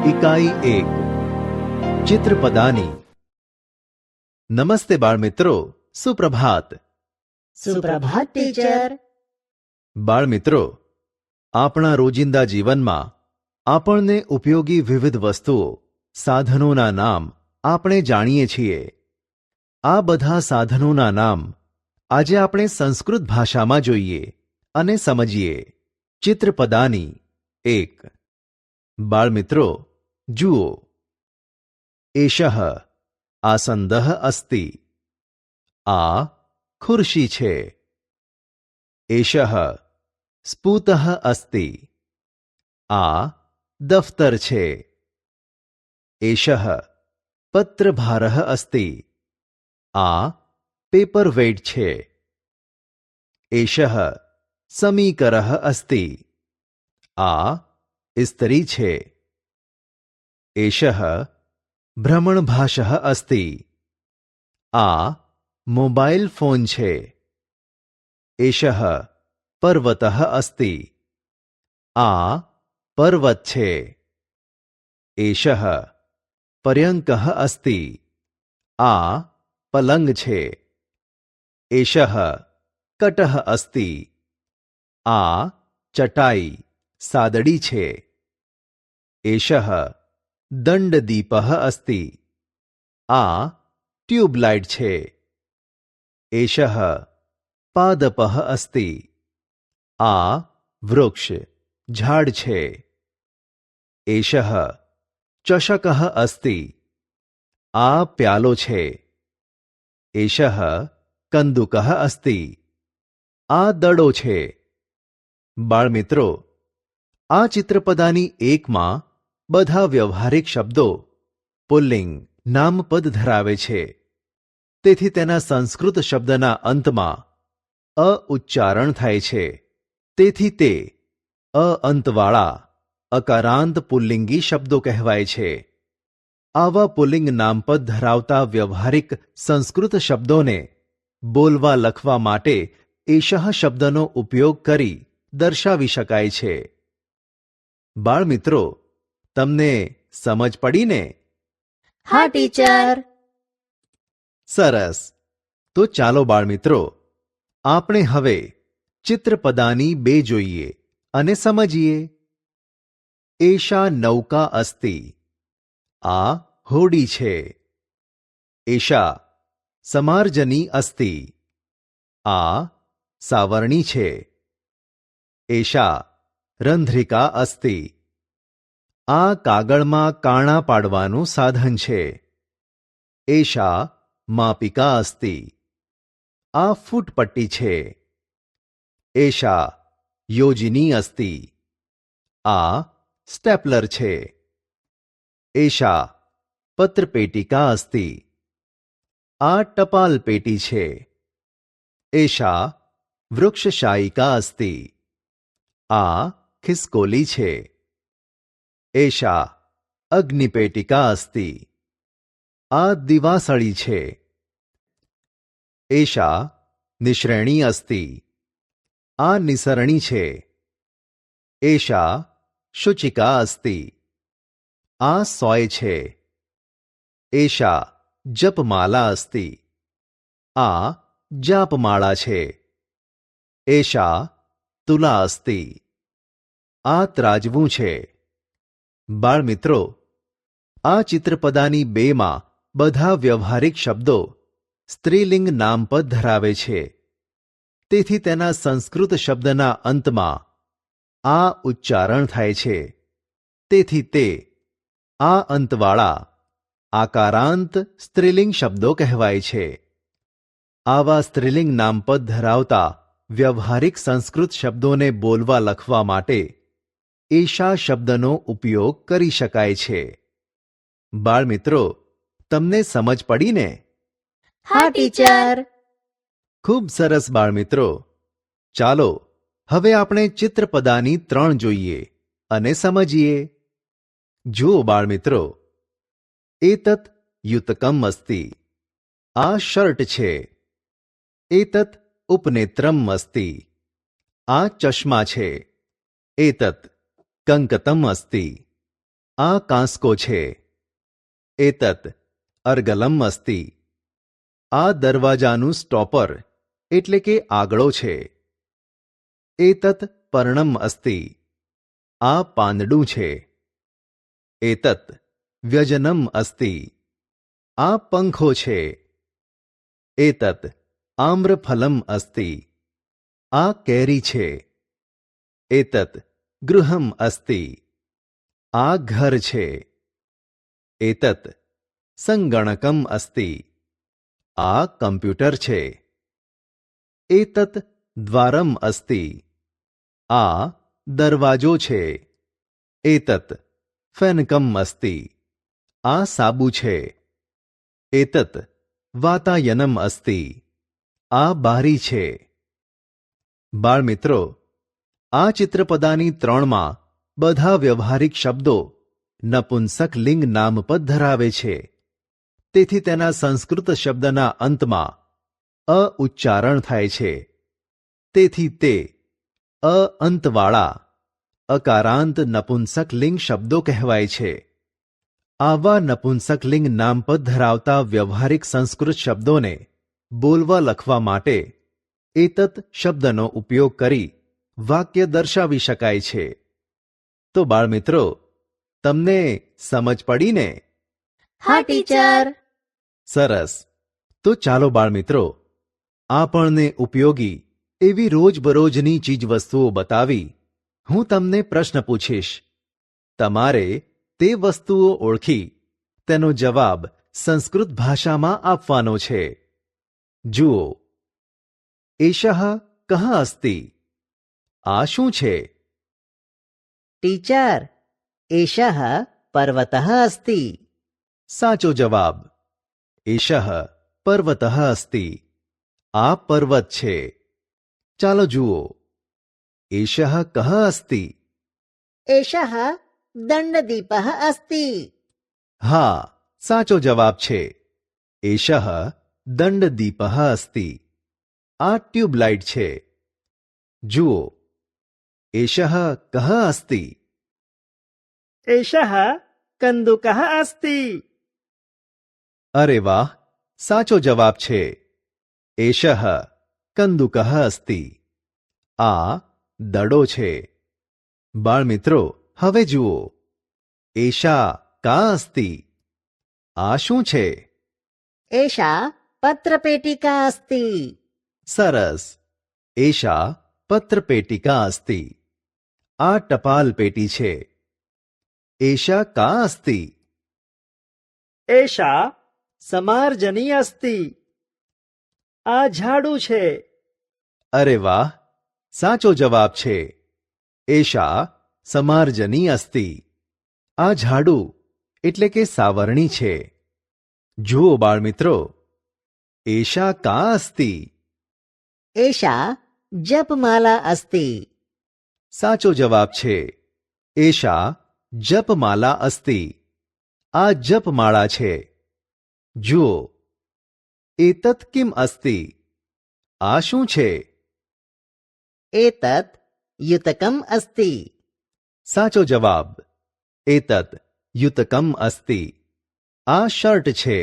इकाई 1 चित्रपदानी। नमस्ते बाळमित्रो, सुप्रभात। सुप्रभात टीचर। बाळमित्रो, આપણા રોજિંદા જીવનમાં આપણને ઉપયોગી વિવિધ વસ્તુઓ, સાધનોના નામ આપણે જાણીએ છીએ। આ બધા સાધનોના નામ આજે આપણે સંસ્કૃત ભાષામાં જોઈએ અને સમજીએ। ચિત્રપદાની 1। બાળમિત્રો જુઓ, એષઃ આસંદઃ અસ્તિ। આ ખુરશી છે। એષઃ સ્ફૂતઃ અસ્તિ। આ દફતર છે। એષઃ પત્રભારઃ અસ્તિ। આ પેપરવેઇટ છે। એષઃ સમીકરઃ અસ્તિ। આ ઇસ્ત્રી છે। એષઃ ભ્રમણભાસઃ અસ્તિ। આ મોબાઈલ ફોન છે। એષઃ પર્વતઃ અસ્તિ। આ પર્વત છે। એષઃ પર્યંકઃ અસ્તિ। આ પલંગ છે। એષઃ કટઃ અસ્તિ। આ ચટાઈ સાદડી છે। એષઃ દંડદીપઃ અસ્તિ। આ ટ્યુબલાઇટ છે। એષઃ પાદપઃ અસ્તિ। આ વૃક્ષ ઝાડ છે। એષઃ ચષકઃ અસ્તિ। આ પ્યાલો છે। એષઃ કંદુકઃ અસ્તિ। આ દડો છે। બાળમિત્રો, આ ચિત્રપદાની 1માં બધા વ્યવહારિક શબ્દો પુલ્લિંગ નામપદ ધરાવે છે। તેથી તેના સંસ્કૃત શબ્દના અંતમાં અ ઉચ્ચારણ થાય છે। તેથી તે અ અંતવાળા અકારાંત પુલ્લિંગી શબ્દો કહેવાય છે। આવા પુલ્લિંગ નામપદ ધરાવતા વ્યવહારિક સંસ્કૃત શબ્દોને બોલવા લખવા માટે એષઃ શબ્દનો ઉપયોગ કરી દર્શાવી શકાય છે। બાળમિત્રો, તમને સમજ પડી ને? હા ટીચર। સરસ। તો ચાલો બાળમિત્રો, આપણે હવે ચિત્રપદાની 2 જોઈએ અને સમજીએ। એષા નૌકા અસ્તિ। આ હોડી છે। એષા સમાર્જની અસ્તિ। આ સાવરણી છે। એષા રંધ્રિકા અસ્તિ। આ કાગળમાં કાણા પાડવાનું સાધન છે। એષા માપિકા અસ્તિ। આ ફૂટપટ્ટી છે। એષા યોજિની અસ્તિ। આ સ્ટેપલર છે। એષા પત્રપેટિકા અસ્તિ। આ ટપાલ પેટી છે। એષા વૃક્ષશાયિકા અસ્તિ। આ ખિસકોલી છે। એષા અગ્નિપેટિકા અસ્તિ। આ દિવાસળી છે। એષા નિશ્રેણી અસ્તિ। આ નિસરણી છે। એષા શુચિકા અસ્તિ। આ સોય છે। એષા જપમાલા અસ્તિ। આ જાપમાળા છે। એષા તુલા અસ્તિ। આ ત્રાજવું છે। બાળમિત્રો, આ ચિત્રપદાની 2માં બધા વ્યવહારિક શબ્દો સ્ત્રીલિંગ નામપદ ધરાવે છે। તેથી તેના સંસ્કૃત શબ્દના અંતમાં આ ઉચ્ચારણ થાય છે। તેથી તે આ અંતવાળા આકારાંત સ્ત્રીલિંગ શબ્દો કહેવાય છે। આવા સ્ત્રીલિંગ નામપદ ધરાવતા વ્યવહારિક સંસ્કૃત શબ્દોને બોલવા લખવા માટે એષા શબ્દનો ઉપયોગ કરી શકાય છે। બાળમિત્રો, તમને સમજ પડી ને? હા ટીચર। ખૂબ સરસ બાળમિત્રો। ચાલો હવે આપણે ચિત્રપદાની 3 જોઈએ અને સમજીએ। જુઓ બાળમિત્રો, એતત યુતકમ અસ્તિ। આ શર્ટ છે। એતત ઉપનેત્રમ અસ્તિ। આ ચશ્મા છે। એતત કંકતમ અસ્તિ। આ કાંસકો છે. એતત અર્ગલમ અસ્તિ. આ દરવાજાનું સ્ટોપર એટલે કે આગળો છે. એતત પર્ણમ અસ્તિ. આ પાંદડું છે. એતત વ્યજનમ અસ્તિ. આ પંખો છે. એતત આમ્રફલમ અસ્તિ. આ કેરી છે. એતત ગૃહમ અસ્તિ. આ ઘર છે. એતત સંગણકમ અસ્તિ. આ કમ્પ્યુટર છે. એતત દ્વારમ અસ્તિ. આ દરવાજો છે. એતત ફેનકમ અસ્તિ. આ સાબુ છે. એતત વાતાયનમ અસ્તિ. આ બારી છે. બાળમિત્રો, આ ચિત્રપદાની 3માં બધા વ્યવહારિક શબ્દો નપુંસક લિંગ નામપદ ધરાવે છે. તેથી તેના સંસ્કૃત શબ્દના અંતમાં અ ઉચ્ચારણ થાય છે. તેથી તે અ અંતવાળા અકારાંત નપુંસક લિંગ શબ્દો કહેવાય છે. આવા નપુંસક લિંગ નામપદ ધરાવતા વ્યવહારિક સંસ્કૃત શબ્દોને બોલવા લખવા માટે એતત શબ્દનો ઉપયોગ કરી વાક્ય દર્શાવી શકાય છે. તો બાળમિત્રો, તમને સમજ પડી ને? હા ટીચર. સરસ. તો ચાલો બાળમિત્રો, આપણને ઉપયોગી એવી રોજબરોજની ચીજવસ્તુઓ બતાવી હું તમને પ્રશ્ન પૂછીશ. તમારે તે વસ્તુઓ ઓળખી તેનો જવાબ સંસ્કૃત ભાષામાં આપવાનો છે. જુઓ, એષઃ કઃ અસ્તિ. આ શું છે? ટીચર, એષઃ પર્વતઃ અસ્તિ. સાચો જવાબ. એષઃ પર્વતઃ અસ્તિ. આ પર્વત છે. ચાલો જુઓ, એષઃ કઃ અસ્તિ. એષઃ દંડદીપઃ અસ્તિ. હા, સાચો જવાબ છે. એષઃ દંડદીપઃ અસ્તિ. આ ટ્યુબલાઇટ છે. જુઓ, એષઃ કઃ અસ્તિ. એષઃ કંદુકઃ અસ્તિ. અરે વાહ, સાચો જવાબ છે. એષઃ કંદુકઃ અસ્તિ. આ દડો છે. બાળમિત્રો, હવે જુઓ, એષા કા અસ્તિ. આ શું છે? એષા પત્રપેટિકા અસ્તિ. સરસ. એષા પત્રપેટિકા અસ્તિ. આ ટપાલ પેટી છે. એષા કા અસ્તિ. એષા સમાર્જની અસ્તિ. આ ઝાડુ છે. અરે વાહ, સાચો જવાબ છે. એષા સમાર્જની અસ્તિ. આ ઝાડુ એટલે કે સાવરણી છે. જુઓ બાળમિત્રો, એષા કા અસ્તિ. એષા જપમાલા અસ્તિ. સાચો જવાબ છે. એષા જપમાલા અસ્તિ. આ જપમાળા છે. જુઓ, એતત કિમ અસ્તિ. આ શું છે? એતત યુતકમ અસ્તિ. સાચો જવાબ. એતત યુતકમ અસ્તિ. આ શર્ટ છે.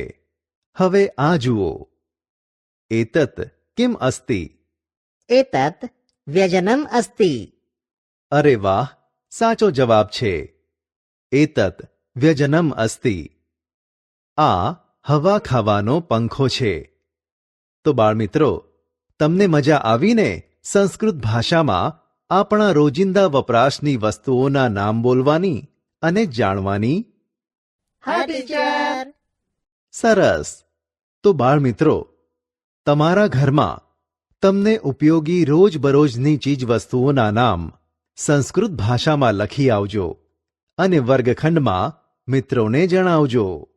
હવે આ જુઓ, એતત કિમ અસ્તિ. એતત વ્યજનમ અસ્તિ. અરે વાહ, સાચો જવાબ છે. એતત વ્યજનમ અસ્તિ. આ હવા ખાવાનો પંખો છે. તો બાળમિત્રો, તમને મજા આવીને સંસ્કૃત ભાષામાં આપણા રોજિંદા વપરાશની વસ્તુઓના નામ બોલવાની અને જાણવાની? હા ટીચર. સરસ. તો બાળમિત્રો, તમારા ઘરમાં તમને ઉપયોગી રોજબરોજની ચીજવસ્તુઓના નામ સંસ્કૃત ભાષામાં લખી આવજો અને વર્ગખંડમાં મિત્રોને જણાવજો.